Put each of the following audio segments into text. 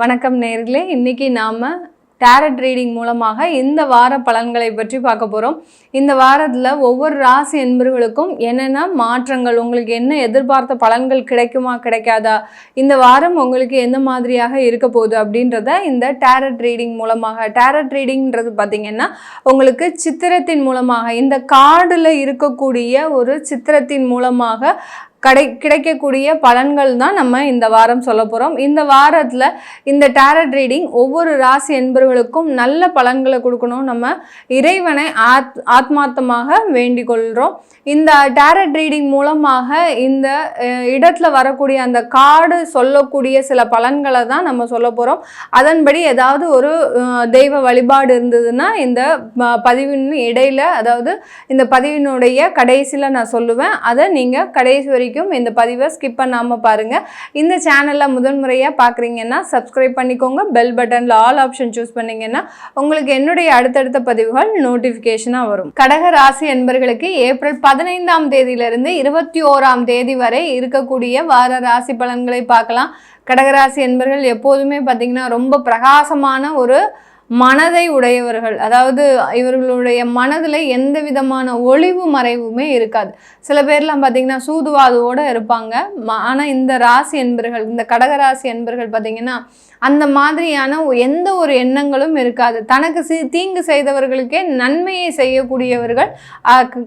வணக்கம் நேயர்களே, இன்னைக்கு நாம டாரட் ரீடிங் மூலமாக இந்த வார பலன்களை பற்றி பார்க்க போகிறோம். இந்த வாரத்தில் ஒவ்வொரு ராசி என்பவர்களுக்கும் என்னென்ன மாற்றங்கள், உங்களுக்கு என்ன எதிர்பார்த்த பலன்கள் கிடைக்குமா கிடைக்காதா, இந்த வாரம் உங்களுக்கு எந்த மாதிரியாக இருக்க போகுது அப்படின்றத இந்த டாரட் ரீடிங் மூலமாக. டாரட் ரீடிங்கிறது பார்த்திங்கன்னா உங்களுக்கு சித்திரத்தின் மூலமாக, இந்த கார்டில் இருக்கக்கூடிய ஒரு சித்திரத்தின் மூலமாக கிடைக்கக்கூடிய பலன்கள் தான் நம்ம இந்த வாரம் சொல்ல போகிறோம். இந்த வாரத்தில் இந்த டாரட் ரீடிங் ஒவ்வொரு ராசி என்பவர்களுக்கும் நல்ல பலன்களை கொடுக்கணும். நம்ம இறைவனை ஆத்மார்த்தமாக வேண்டிக் கொள்கிறோம். இந்த டாரட் ரீடிங் மூலமாக இந்த இடத்துல வரக்கூடிய அந்த கார்டு சொல்லக்கூடிய சில பலன்களை தான் நம்ம சொல்ல போகிறோம். அதன்படி ஏதாவது ஒரு தெய்வ வழிபாடு இருந்ததுன்னா இந்த பதிவின் இடையில், அதாவது இந்த பதிவினுடைய கடைசியில் நான் சொல்லுவேன். அதை நீங்கள் கடைசி வரைக்கும் இந்த பதிவை ஸ்கிப் பண்ணாமல் பாருங்கள். இந்த சேனலில் முதல் முறையாக பார்க்குறீங்கன்னா சப்ஸ்கிரைப் பண்ணிக்கோங்க. பெல் பட்டனில் ஆல் ஆப்ஷன் சூஸ் பண்ணிங்கன்னா உங்களுக்கு என்னுடைய அடுத்தடுத்த பதிவுகள் நோட்டிஃபிகேஷனாக வரும். கடக ராசி என்பவர்களுக்கு ஏப்ரல் 15ஆம் தேதியிலிருந்து 21ஆம் தேதி வரை இருக்கக்கூடிய வார ராசி பலன்களை பார்க்கலாம். கடகராசி என்பவர்கள் எப்போதுமே பார்த்திங்கன்னா ரொம்ப பிரகாசமான ஒரு மனதை உடையவர்கள். அதாவது இவர்களுடைய மனதில் எந்த விதமான ஒளிவு மறைவுமே இருக்காது. சில பேர்லாம் பார்த்திங்கன்னா சூதுவாதுவோடு இருப்பாங்க. ஆனால் இந்த ராசி என்பர்கள், இந்த கடகராசி என்பர்கள் பார்த்திங்கன்னா அந்த மாதிரியான எந்த ஒரு எண்ணங்களும் இருக்காது. தனக்கு தீங்கு செய்தவர்களுக்கே நன்மையை செய்யக்கூடியவர்கள்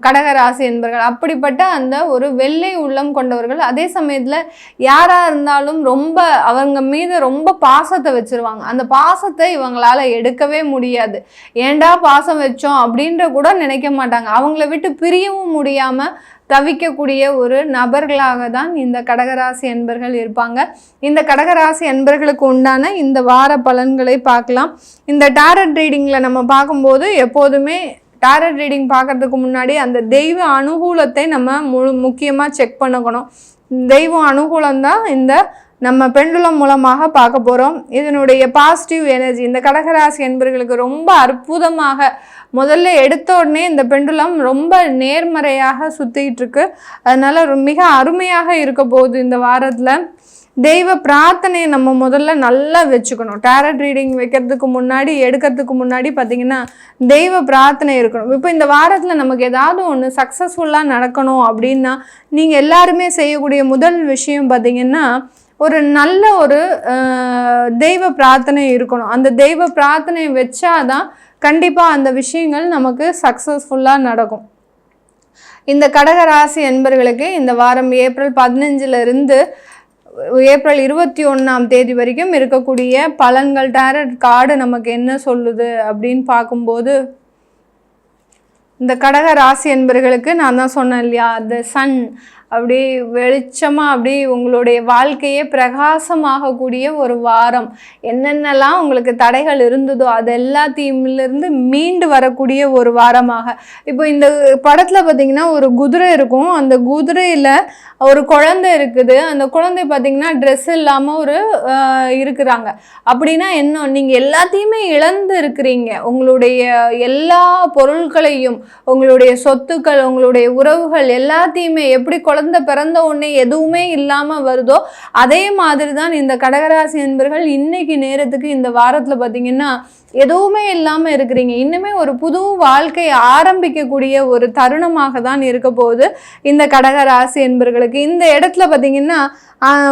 கடகராசி என்பர்கள். அப்படிப்பட்ட அந்த ஒரு வெள்ளை உள்ளம் கொண்டவர்கள். அதே சமயத்தில் யாராக இருந்தாலும் ரொம்ப அவங்க மீது ரொம்ப பாசத்தை வச்சிருவாங்க. அந்த பாசத்தை இவங்களால் எடுக்கவே முடியாது. ஏண்டா பாசம் வச்சோம் அப்படின்ற கூட நினைக்க மாட்டாங்க. அவங்கள விட்டு பிரியவும் முடியாமல் தவிக்கக்கூடிய ஒரு நபர்களாக தான் இந்த கடகராசி என்பர்கள் இருப்பாங்க. இந்த கடகராசி என்பர்களுக்கு உண்டான இந்த வார பலன்களை பார்க்கலாம். இந்த டாரட் ரீடிங்கில் நம்ம பார்க்கும்போது எப்போதுமே டாரட் ரீடிங் பார்க்கறதுக்கு முன்னாடி அந்த தெய்வ அனுகூலத்தை நம்ம முக்கியமாக செக் பண்ணணும். தெய்வ அனுகூலம்தான் இந்த நம்ம பெண்டுலம் மூலமாக பார்க்க போகிறோம். இதனுடைய பாசிட்டிவ் எனர்ஜி இந்த கடகராசி என்பவர்களுக்கு ரொம்ப அற்புதமாக, முதல்ல எடுத்த உடனே இந்த பெண்டுலம் ரொம்ப நேர்மறையாக சுற்றிக்கிட்டு இருக்கு. அதனால மிக அருமையாக இருக்க போகுது. இந்த வாரத்தில் தெய்வ பிரார்த்தனையை நம்ம முதல்ல நல்லா வச்சுக்கணும். டாரட் ரீடிங் வைக்கிறதுக்கு முன்னாடி, எடுக்கிறதுக்கு முன்னாடி பார்த்திங்கன்னா தெய்வ பிரார்த்தனை இருக்கணும். இப்போ இந்த வாரத்தில் நமக்கு ஏதாவது ஒன்று சக்ஸஸ்ஃபுல்லாக நடக்கணும் அப்படின்னா நீங்கள் எல்லாருமே செய்யக்கூடிய முதல் விஷயம் பார்த்திங்கன்னா ஒரு நல்ல ஒரு தெய்வ பிரார்த்தனை இருக்கணும். அந்த தெய்வ பிரார்த்தனையை வச்சாதான் கண்டிப்பாக அந்த விஷயங்கள் நமக்கு சக்ஸஸ்ஃபுல்லாக நடக்கும். இந்த கடகராசி என்பர்களுக்கு இந்த வாரம் ஏப்ரல் 15லிருந்து ஏப்ரல் 21ஆம் தேதி வரைக்கும் இருக்கக்கூடிய பலன்கள், டாரட் கார்டு நமக்கு என்ன சொல்லுது அப்படின்னு பார்க்கும்போது, இந்த கடக ராசி என்பர்களுக்கு நான் தான் சொன்னேன் இல்லையா, அந்த சன் அப்படி வெளிச்சமாக அப்படி உங்களுடைய வாழ்க்கையே பிரகாசமாகக்கூடிய ஒரு வாரம். என்னென்னலாம் உங்களுக்கு தடைகள் இருந்ததோ அது எல்லாத்தையுமிலிருந்து மீண்டு வரக்கூடிய ஒரு வாரமாக. இப்போ இந்த படத்தில் பார்த்திங்கன்னா ஒரு குதிரை இருக்கும். அந்த குதிரையில் ஒரு குழந்தை இருக்குது. அந்த குழந்தை பார்த்திங்கன்னா ட்ரெஸ் இல்லாமல் ஒரு இருக்கிறாங்க. அப்படின்னா என்ன, நீங்கள் எல்லாத்தையுமே இழந்து இருக்கிறீங்க. உங்களுடைய எல்லா பொருட்களையும், உங்களுடைய சொத்துக்கள், உங்களுடைய உறவுகள் எல்லாத்தையுமே எப்படி குழந்தை பிறந்த உடனே எதுவுமே இல்லாமல் வருதோ அதே மாதிரி தான் இந்த கடகராசி என்பர்கள் இன்னைக்கு நேரத்துக்கு இந்த வாரத்தில் பார்த்திங்கன்னா எதுவுமே இல்லாமல் இருக்கிறீங்க. இன்னுமே ஒரு புது வாழ்க்கை ஆரம்பிக்கக்கூடிய ஒரு தருணமாக தான் இருக்க போகுது இந்த கடகராசி என்பர்களுக்கு. இந்த இடத்துல பார்த்திங்கன்னா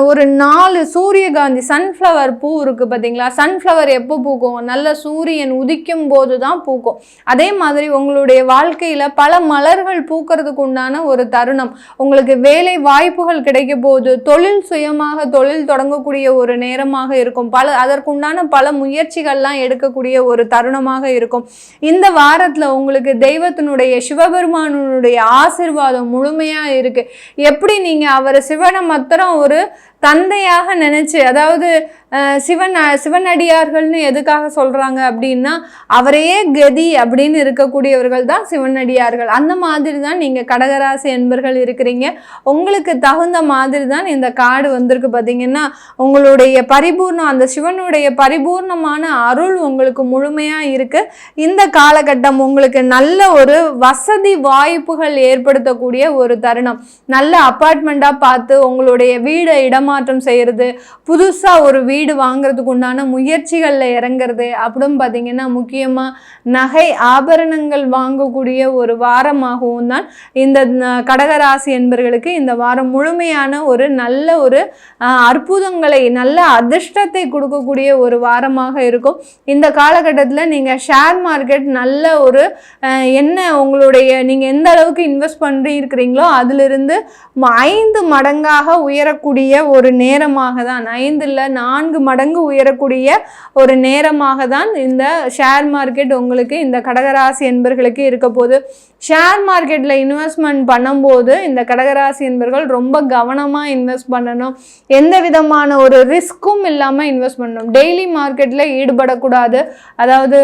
ஒரு 4 சூரியகாந்தி சன்ஃப்ளவர் பூ இருக்குது பார்த்தீங்களா. சன்ஃப்ளவர் எப்போ பூக்கும், நல்ல சூரியன் உதிக்கும் போது தான் பூக்கும். அதே மாதிரி உங்களுடைய வாழ்க்கையில் பல மலர்கள் பூக்கிறதுக்கு உண்டான ஒரு தருணம். உங்களுக்கு வேலை வாய்ப்புகள் கிடைக்க போகுது. சுயமாக தொழில் தொடங்கக்கூடிய ஒரு நேரமாக இருக்கும். அதற்குண்டான பல முயற்சிகள்லாம் எடுக்கக்கூடிய ஒரு தருணமாக இருக்கும். இந்த வாரத்தில் உங்களுக்கு தெய்வத்தினுடைய சிவபெருமானுடைய ஆசீர்வாதம் முழுமையாக இருக்குது. எப்படி நீங்கள் அவரை சிவனை மாத்திரம் ஒரு தந்தையாக நினைச்சு, அதாவது சிவனடியார்கள்னு எதுக்காக சொல்றாங்க அப்படின்னா அவரையே கதி அப்படின்னு இருக்கக்கூடியவர்கள் தான் சிவனடியார்கள். அந்த மாதிரி தான் நீங்க கடகராசி என்பர்கள் இருக்கிறீங்க. உங்களுக்கு தகுந்த மாதிரி தான் இந்த கார்டு வந்திருக்கு. பார்த்தீங்கன்னா உங்களுடைய பரிபூர்ணம், அந்த சிவனுடைய பரிபூர்ணமான அருள் உங்களுக்கு முழுமையா இருக்கு. இந்த காலகட்டம் உங்களுக்கு நல்ல ஒரு வசதி வாய்ப்புகள் ஏற்படுத்தக்கூடிய ஒரு தருணம். நல்ல அப்பார்ட்மெண்டா பார்த்து உங்களுடைய வீடு இடமா இடமாற்றம் செய்கிறது, புதுசாக ஒரு வீடு வாங்குறதுக்கு உண்டான முயற்சிகளில் இறங்குறது அப்படின்னு பார்த்திங்கன்னா முக்கியமாக நகை ஆபரணங்கள் வாங்கக்கூடிய ஒரு வாரமாகவும் தான் இந்த கடகராசி என்பர்களுக்கு இந்த வாரம் முழுமையான ஒரு நல்ல ஒரு அற்புதங்களை நல்ல அதிர்ஷ்டத்தை கொடுக்கக்கூடிய ஒரு வாரமாக இருக்கும். இந்த காலகட்டத்தில் நீங்கள் ஷேர் மார்க்கெட் நல்ல ஒரு என்ன உங்களுடைய நீங்கள் எந்த அளவுக்கு இன்வெஸ்ட் பண்ணிருக்கிறீங்களோ அதிலிருந்து 5 மடங்காக உயரக்கூடிய ஒரு நேரமாக தான், 5 இல்லை 4 மடங்கு உயரக்கூடிய ஒரு நேரமாக தான் இந்த ஷேர் மார்க்கெட் உங்களுக்கு இந்த கடகராசி என்பர்களுக்கு இருக்க போது. ஷேர் மார்க்கெட்டில் இன்வெஸ்ட்மெண்ட் பண்ணும்போது இந்த கடகராசி என்பர்கள் ரொம்ப கவனமாக இன்வெஸ்ட் பண்ணணும். எந்த விதமான ஒரு ரிஸ்க்கும் இல்லாமல் இன்வெஸ்ட் பண்ணணும். டெய்லி மார்க்கெட்டில் ஈடுபடக்கூடாது. அதாவது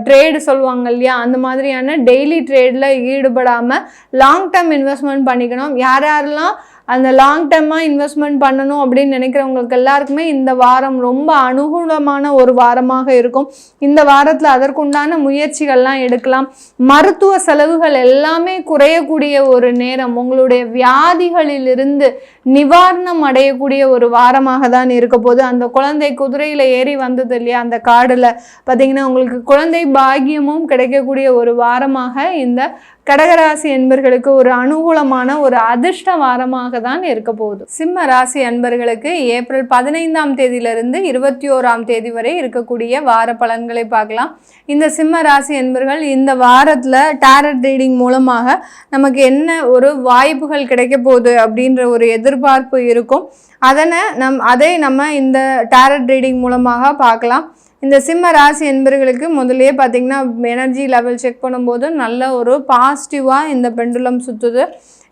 ட்ரேடு சொல்லுவாங்க இல்லையா, அந்த மாதிரியான டெய்லி ட்ரேடில் ஈடுபடாமல் லாங் டேர்ம் இன்வெஸ்ட்மெண்ட் பண்ணிக்கணும். யாரெல்லாம் அந்த லாங் டேர்மாக இன்வெஸ்ட்மெண்ட் பண்ணணும் அப்படின்னு நினைக்கிறவங்களுக்கு எல்லாருக்குமே இந்த வாரம் ரொம்ப அனுகூலமான ஒரு வாரமாக இருக்கும். இந்த வாரத்தில் அதற்குண்டான முயற்சிகள்லாம் எடுக்கலாம். மருத்துவ செலவுகள் எல்லாமே குறையக்கூடிய ஒரு நேரம், உங்களுடைய வியாதிகளிலிருந்து நிவாரணம் அடையக்கூடிய ஒரு வாரமாக தான் இருக்க போது. அந்த குழந்தை குதிரையில் ஏறி வந்தது இல்லையா, அந்த காடில் பார்த்தீங்கன்னா உங்களுக்கு குழந்தை பாக்கியமும் கிடைக்கக்கூடிய ஒரு வாரமாக இந்த கடகராசி அன்பர்களுக்கு ஒரு அனுகூலமான ஒரு அதிர்ஷ்ட வாரமாக தான் இருக்க போகுது. சிம்ம ராசி அன்பர்களுக்கு ஏப்ரல் 15ஆம் தேதியிலிருந்து 21ஆம் தேதி வரை இருக்கக்கூடிய வார பலன்களை பார்க்கலாம். இந்த சிம்ம ராசி அன்பர்கள் இந்த வாரத்தில் டாரட் ரீடிங் மூலமாக நமக்கு என்ன ஒரு வாய்ப்புகள் கிடைக்க போகுது அப்படின்ற ஒரு எதிர்பார்ப்பு இருக்கும். அதை நம்ம இந்த டாரட் ரீடிங் மூலமாக பார்க்கலாம். இந்த சிம்ம ராசி என்பர்களுக்கு முதலே பார்த்திங்கன்னா எனர்ஜி லெவல் செக் பண்ணும்போது நல்ல ஒரு பாசிட்டிவாக இந்த பெண்டுலம் சுற்றுது.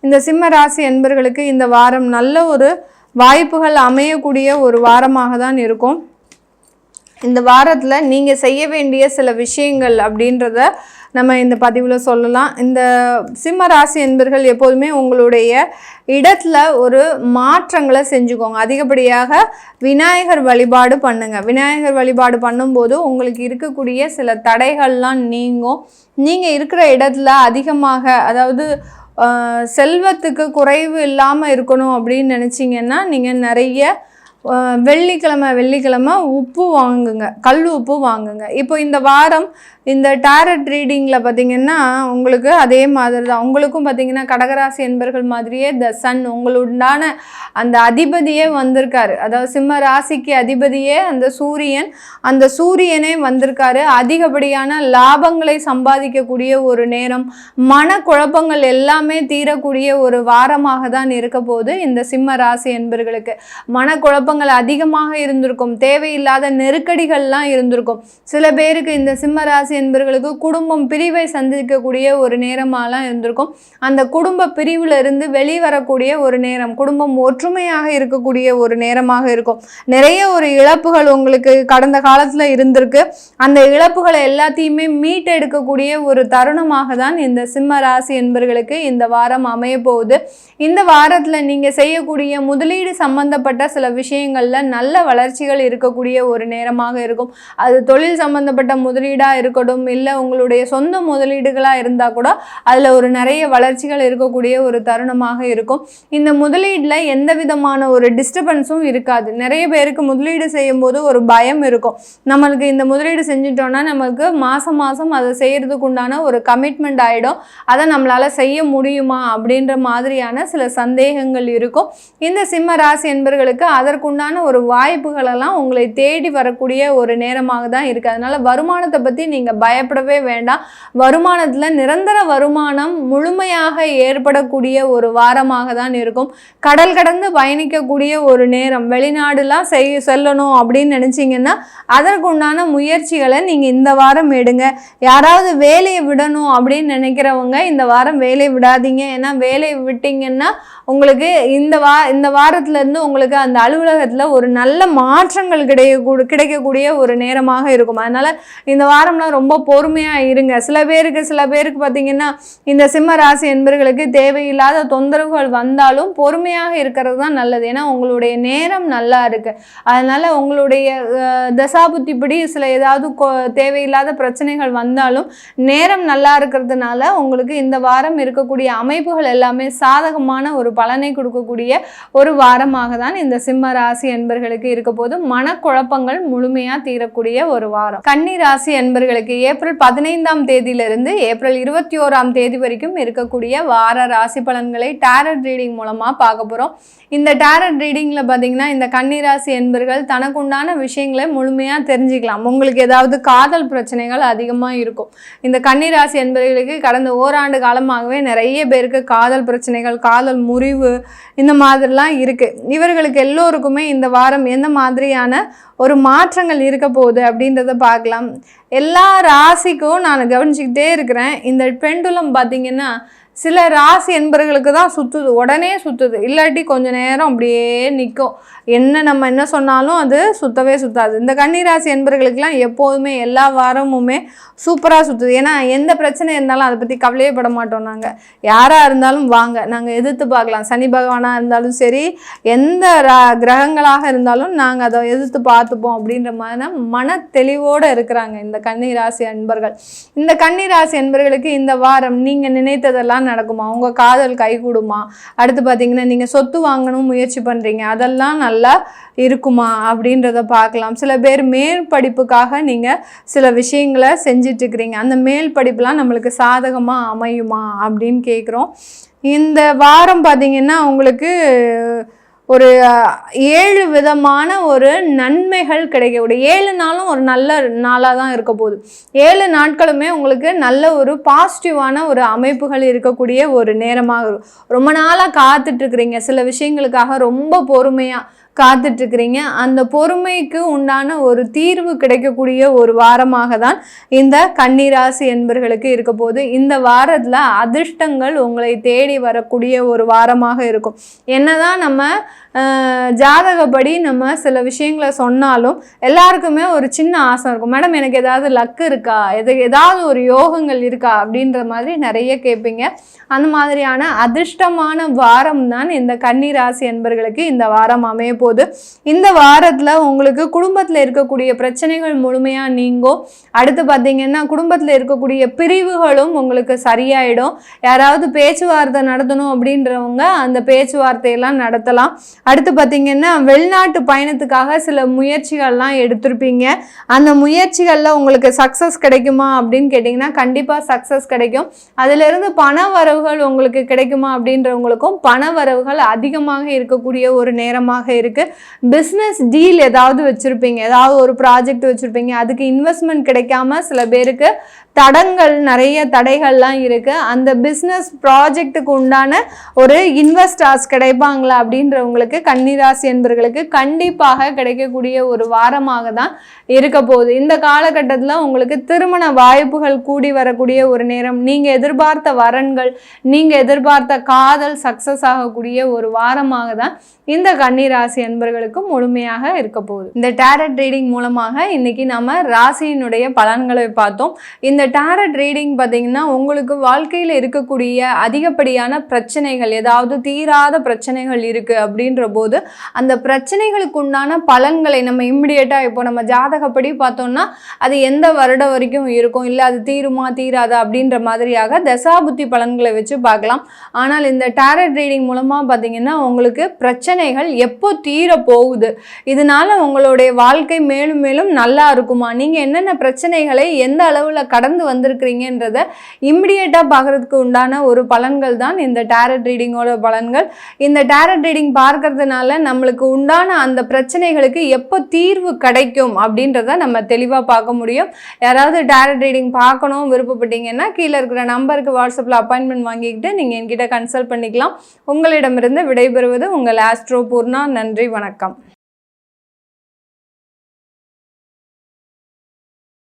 இந்த சிம்ம ராசி என்பர்களுக்கு இந்த வாரம் நல்ல ஒரு வாய்ப்புகள் அமையக்கூடிய ஒரு வாரமாக தான் இருக்கும். இந்த வாரத்தில் நீங்கள் செய்ய வேண்டிய சில விஷயங்கள் அப்படின்றத நம்ம இந்த பதிவில் சொல்லலாம். இந்த சிம்ம ராசி என்பர்கள் எப்போதுமே உங்களுடைய இடத்துல ஒரு மாற்றங்களை செஞ்சுக்கோங்க. அதிகப்படியாக விநாயகர் வழிபாடு பண்ணுங்கள். விநாயகர் வழிபாடு பண்ணும்போது உங்களுக்கு இருக்கக்கூடிய சில தடைகள்லாம் நீங்கும். நீங்கள் இருக்கிற இடத்துல அதிகமாக, அதாவது செல்வத்துக்கு குறைவு இல்லாமல் இருக்கணும் அப்படின்னு நினச்சிங்கன்னா நீங்கள் நிறைய வெள்ளிக்கிழமை உப்பு வாங்குங்க, கல் உப்பு வாங்குங்க. இப்போ இந்த வாரம் இந்த டாரட் ரீடிங்கில் பார்த்திங்கன்னா உங்களுக்கு அதே மாதிரி தான், உங்களுக்கும் பார்த்திங்கன்னா கடகராசி என்பர்கள் மாதிரியே த சன் உங்களுண்டான அந்த அதிபதியே வந்திருக்காரு. அதாவது சிம்ம ராசிக்கு அதிபதியே அந்த சூரியனே வந்திருக்காரு. அதிகப்படியான லாபங்களை சம்பாதிக்கக்கூடிய ஒரு நேரம், மனக்குழப்பங்கள் எல்லாமே தீரக்கூடிய ஒரு வாரமாக தான் இருக்க போது இந்த சிம்ம ராசி என்பர்களுக்கு. மனக்குழப்பங்கள் அதிகமாக இருந்திருக்கும், தேவையில்லாத நெருக்கடிகள்லாம் இருந்திருக்கும். சில பேருக்கு இந்த சிம்ம ராசி என்பவர்களுக்கு குடும்பம் பிரிவை சந்திக்கக்கூடிய ஒரு நேரமாலாம் இருந்திருக்கும். அந்த குடும்ப பிரிவுல இருந்து வெளிவரக்கூடிய ஒரு நேரம், குடும்பம் ஒற்றுமையாக இருக்கக்கூடிய ஒரு நேரமாக இருக்கும். நிறைய ஒரு இழப்புகள் உங்களுக்கு கடந்த காலத்துல இருந்திருக்கு. அந்த இழப்புகளை எல்லாத்தையுமே மீட்டெடுக்கக்கூடிய ஒரு தருணமாக தான் இந்த சிம்ம ராசி என்பவர்களுக்கு இந்த வாரம் அமைய போகுது. இந்த வாரத்துல நீங்க செய்யக்கூடிய முதலீடு சம்பந்தப்பட்ட சில விஷயங்கள்ல நல்ல வளர்ச்சிகள் இருக்கக்கூடிய ஒரு நேரமாக இருக்கும். அது தொழில் சம்பந்தப்பட்ட முதலீடா இருக்கட்டும், இல்லை உங்களுடைய சொந்த முதலீடுகளாக இருந்தால் கூட அதில் ஒரு நிறைய வளர்ச்சிகள் இருக்கக்கூடிய ஒரு தருணமாக இருக்கும். இந்த முதலீடில் எந்த விதமான ஒரு டிஸ்டர்பன்ஸும் இருக்காது. நிறைய பேருக்கு முதலீடு செய்யும் போது ஒரு பயம் இருக்கும். நம்மளுக்கு இந்த முதலீடு செஞ்சிட்டோம்னா நமக்கு மாதம் அதை செய்கிறதுக்கு உண்டான ஒரு கமிட்மெண்ட் ஆகிடும், அதை நம்மளால் செய்ய முடியுமா அப்படின்ற மாதிரியான சில சந்தேகங்கள் இருக்கும். இந்த சிம்ம ராசி என்பர்களுக்கு அதற்குண்டான ஒரு வாய்ப்புகளெல்லாம் உங்களை தேடி வரக்கூடிய ஒரு நேரமாக தான் இருக்குது. அதனால் வருமானத்தை பற்றி நீங்கள் பயப்படவே வேண்டாம். வருமானத்தில் நிரந்தர வருமானம் முழுமையாக ஏற்படக்கூடிய ஒரு வாரமாக தான் இருக்கும். கடல் கடந்து பயணிக்கக்கூடிய ஒரு நேரம், வெளிநாடுலாம் செல்லணும் அப்படின்னு நினச்சிங்கன்னா அதற்குண்டான முயற்சிகளை நீங்கள் இந்த வாரம் எடுங்க. யாராவது வேலையை விடணும் அப்படின்னு நினைக்கிறவங்க இந்த வாரம் வேலையை விடாதீங்க. ஏன்னா வேலையை விட்டீங்கன்னா உங்களுக்கு இந்த வாரத்துலேருந்து உங்களுக்கு அந்த அலுவலகத்தில் ஒரு நல்ல மாற்றங்கள் கிடைக்கக்கூடிய ஒரு நேரமாக இருக்கும். அதனால் இந்த வாரம்லாம் ரொம்ப பொறுமையாக இருங்க. சில பேருக்கு பார்த்தீங்கன்னா இந்த சிம்ம ராசி என்பர்களுக்கு தேவையில்லாத தொந்தரவுகள் வந்தாலும் பொறுமையாக இருக்கிறது தான் நல்லது. ஏன்னா உங்களுடைய நேரம் நல்லா இருக்குது. அதனால் உங்களுடைய தசாபுத்திப்படி சில ஏதாவது தேவையில்லாத பிரச்சனைகள் வந்தாலும் நேரம் நல்லா இருக்கிறதுனால உங்களுக்கு இந்த வாரம் இருக்கக்கூடிய அமைப்புகள் எல்லாமே சாதகமான ஒரு பலனை கொடுக்கக்கூடிய ஒரு வாரமாக தான் இந்த சிம்ம ராசி ராசி என்பர்களுக்கு இருக்க போது மனக்குழப்பங்கள் முழுமையா தீரக்கூடிய ஒரு வாரம். கன்னி ராசி என்பர்களுக்கு ஏப்ரல் 15ஆம் தேதியிலிருந்து ஏப்ரல் 21ஆம் தேதி வரைக்கும் இருக்கக்கூடிய வார ராசி பலன்களை டாரட் ரீடிங் மூலமா பார்க்க போறோம். இந்த டாரட் ரீடிங்ல பாத்தீங்கன்னா இந்த கன்னி ராசி என்பர்கள் தனக்குண்டான விஷயங்களை முழுமையா தெரிஞ்சுக்கலாம். உங்களுக்கு ஏதாவது காதல் பிரச்சனைகள் அதிகமா இருக்கும். இந்த கன்னி ராசி என்பர்களுக்கு கடந்த ஓராண்டு காலமாகவே நிறைய பேருக்கு காதல் பிரச்சனைகள், காதல் முறிவு இந்த மாதிரிலாம் இருக்கு. இவர்களுக்கு எல்லோருக்குமே இந்த வாரம் எந்த மாதிரியான ஒரு மாற்றங்கள் இருக்க போகுது அப்படின்றத பார்க்கலாம். எல்லா ராசிக்கும் நான் கவனிச்சுக்கிட்டே இருக்கிறேன். இந்த பெண்டுலம் பார்த்தீங்கன்னா சில ராசி என்பர்களுக்கு தான் சுற்றுது, உடனே சுற்றுது, இல்லாட்டி கொஞ்ச நேரம் அப்படியே நிற்கும். நம்ம என்ன சொன்னாலும் அது சுற்றவே சுற்றாது. இந்த கன்னி ராசி என்பர்களுக்கெல்லாம் எப்போதுமே எல்லா வாரமுமே சூப்பராக சுற்றுது. ஏன்னா எந்த பிரச்சனை இருந்தாலும் அதை பற்றி கவலையே பட மாட்டோம். நாங்கள் யாராக இருந்தாலும் வாங்க, நாங்கள் எதிர்த்து பார்க்கலாம். சனி பகவானாக இருந்தாலும் சரி, எந்த கிரகங்களாக இருந்தாலும் நாங்கள் அதை எதிர்த்து பார்த்துப்போம் அப்படின்ற மாதிரி மன தெளிவோடு இருக்கிறாங்க இந்த கன்னி ராசி அன்பர்கள். இந்த கன்னி ராசி அன்பர்களுக்கு இந்த வாரம் நீங்கள் நினைத்ததெல்லாம் நடக்குமா? உங்க காதல் கைகூடுமா? அடுத்து பார்த்தீங்கன்னா நீங்க சொத்து வாங்கணும் முயற்சி பண்றீங்க, அதெல்லாம் நல்லா இருக்குமா அப்படின்றத பார்க்கலாம். சில பேர் மேல் படிப்புக்காக நீங்க சில விஷயங்களை செஞ்சிட்டு இருக்கிறீங்க. அந்த மேல் படிப்புலாம் நம்மளுக்கு சாதகமா அமையுமா அப்படின்னு கேட்குறோம். இந்த வாரம் பார்த்தீங்கன்னா உங்களுக்கு ஒரு 7 விதமான ஒரு நன்மைகள் கிடைக்கக்கூடிய 7 நாளும் ஒரு நல்ல நாளாக தான் இருக்க போகுது. 7 நாட்களுமே உங்களுக்கு நல்ல ஒரு பாசிட்டிவான ஒரு அமைப்புகள் இருக்கக்கூடிய ஒரு நேரமாக இருக்கும். ரொம்ப நாளாக காத்துட்ருக்குறீங்க, சில விஷயங்களுக்காக ரொம்ப பொறுமையாக காத்துட்ருக்குறீங்க. அந்த பொறுமைக்கு உண்டான ஒரு தீர்வு கிடைக்கக்கூடிய ஒரு வாரமாக தான் இந்த கன்னி ராசி என்பர்களுக்கு இருக்க போது. இந்த வாரத்தில் அதிர்ஷ்டங்கள் உங்களை தேடி வரக்கூடிய ஒரு வாரமாக இருக்கும். என்னதான் நம்ம ஜாதகப்படி நம்ம சில விஷயங்களை சொன்னாலும் எல்லாருக்குமே ஒரு சின்ன ஆசை இருக்கும். மேடம் எனக்கு ஏதாவது லக்கு இருக்கா, ஏதாவது ஒரு யோகங்கள் இருக்கா அப்படின்ற மாதிரி நிறைய கேட்பீங்க. அந்த மாதிரியான அதிர்ஷ்டமான வாரம் தான் இந்த கன்னி ராசி என்பர்களுக்கு இந்த வாரம் அமைய போகுது. இந்த வாரத்தில் உங்களுக்கு குடும்பத்தில் இருக்கக்கூடிய பிரச்சனைகள் முழுமையாக நீங்கும். அடுத்து பார்த்தீங்கன்னா குடும்பத்தில் இருக்கக்கூடிய பிரிவுகளும் உங்களுக்கு சரியாயிடும். யாராவது பேச்சுவார்த்தை நடத்தணும் அப்படின்றவங்க அந்த பேச்சுவார்த்தையெல்லாம் நடத்தலாம். அடுத்து பார்த்தீங்கன்னா வெளிநாட்டு பயணத்துக்காக சில முயற்சிகள்லாம் எடுத்திருப்பீங்க. அந்த முயற்சிகளில் உங்களுக்கு சக்ஸஸ் கிடைக்குமா அப்படின்னு கேட்டிங்கன்னா கண்டிப்பாக சக்ஸஸ் கிடைக்கும். அதிலிருந்து பண வரவுகள் உங்களுக்கு கிடைக்குமா அப்படின்றவங்களுக்கும் பண வரவுகள் அதிகமாக இருக்கக்கூடிய ஒரு நேரமாக இருக்குது. பிஸ்னஸ் டீல் ஏதாவது வச்சுருப்பீங்க, ஏதாவது ஒரு ப்ராஜெக்ட் வச்சுருப்பீங்க, அதுக்கு இன்வெஸ்ட்மெண்ட் கிடைக்காம சில பேருக்கு நிறைய தடைகள்லாம் இருக்குது. அந்த பிஸ்னஸ் ப்ராஜெக்டுக்கு உண்டான ஒரு இன்வெஸ்டர்ஸ் கிடைப்பாங்களா அப்படின்றவங்களுக்கு கன்னி ராசி என்பர்களுக்கு கண்டிப்பாக கிடைக்கக்கூடிய ஒரு வாரமாக தான் இருக்க போகுது. இந்த காலகட்டத்தில் உங்களுக்கு திருமண வாய்ப்புகள் கூடி வரக்கூடிய ஒரு நேரம், நீங்கள் எதிர்பார்த்த வரன்கள், நீங்கள் எதிர்பார்த்த காதல் சக்ஸஸ் ஆகக்கூடிய ஒரு வாரமாக தான் இந்த கன்னி ராசி என்பர்களுக்கு முழுமையாக இருக்க போகுது. இந்த டாரட் ரீடிங் மூலமாக இன்னைக்கு நம்ம ராசியினுடைய பலன்களை பார்த்தோம். இந்த டாரட் ரீடிங் பார்த்தீங்கன்னா உங்களுக்கு வாழ்க்கையில் இருக்கக்கூடிய அதிகப்படியான பிரச்சனைகள், ஏதாவது தீராத பிரச்சனைகள் இருக்குது அப்படின்ற போது அந்த பிரச்சனைகளுக்கு உண்டான பலன்களை நம்ம இம்மிடியேட்டாக இப்போ நம்ம ஜாதகப்படி பார்த்தோம்னா அது எந்த வருடம் வரைக்கும் இருக்கும், இல்லை அது தீருமா தீராதா அப்படின்ற மாதிரியாக தசாபுத்தி பலன்களை வச்சு பார்க்கலாம். ஆனால் இந்த டாரட் ரீடிங் மூலமாக பார்த்தீங்கன்னா உங்களுக்கு பிரச்சனைகள் எப்போ தீர போகுது, இதனால உங்களுடைய வாழ்க்கை மேலும் மேலும் நல்லா இருக்குமா, நீங்கள் என்னென்ன பிரச்சனைகளை எந்த அளவில் கடந்து வந்திருக்கிறீங்கன்றத இம்மிடியேட்டாக பார்க்கறதுக்கு உண்டான ஒரு பலன்கள் தான் இந்த டாரட் ரீடிங்கோட பலன்கள். இந்த டாரட் ரீடிங் பார்க்கறதுனால நம்மளுக்கு உண்டான அந்த பிரச்சனைகளுக்கு எப்போ தீர்வு கிடைக்கும் அப்படின்றத நம்ம தெளிவாக பார்க்க முடியும். யாராவது டாரட் ரீடிங் பார்க்கணும் விருப்பப்பட்டீங்கன்னா கீழே இருக்கிற நம்பருக்கு வாட்ஸ்அப்பில் அப்பாயின்மெண்ட் வாங்கிக்கிட்டு நீங்கள் என்கிட்ட கன்சல்ட் பண்ணிக்கலாம். உங்களிடமிருந்து விடைபெறுவது உங்கள் ஆஸ்ட்ரோ பூர்ணா. நன்றி, வணக்கம்.